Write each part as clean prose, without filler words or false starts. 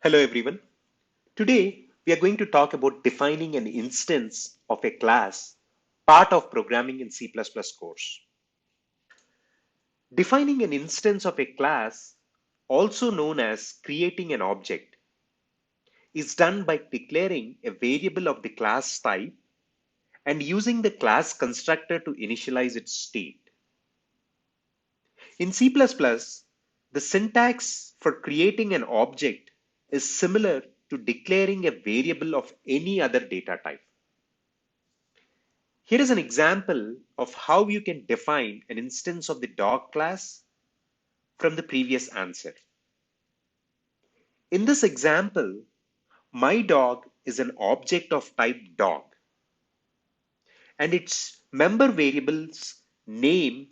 Hello everyone. Today we are going to talk about defining an instance of a class, part of programming in C++ course. Defining an instance of a class, also known as creating an object, is done by declaring a variable of the class type and using the class constructor to initialize its state. In C++, the syntax for creating an object is similar to declaring a variable of any other data type. Here is an example of how you can define an instance of the dog class from the previous answer. In this example, my dog is an object of type dog, and its member variables name,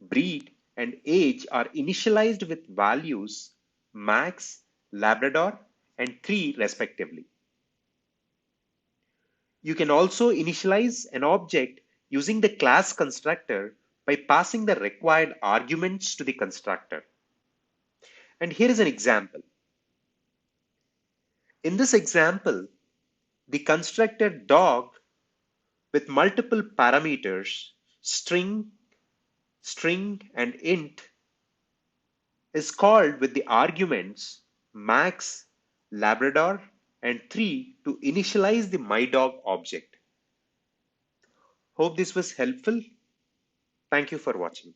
breed, and age are initialized with values Max, Labrador, and 3 respectively. You can also initialize an object using the class constructor by passing the required arguments to the constructor. And here is an example. In this example, the constructor dog with multiple parameters, string, and int, is called with the arguments Max, Labrador, and 3 to initialize the myDog object. Hope this was helpful. Thank you for watching.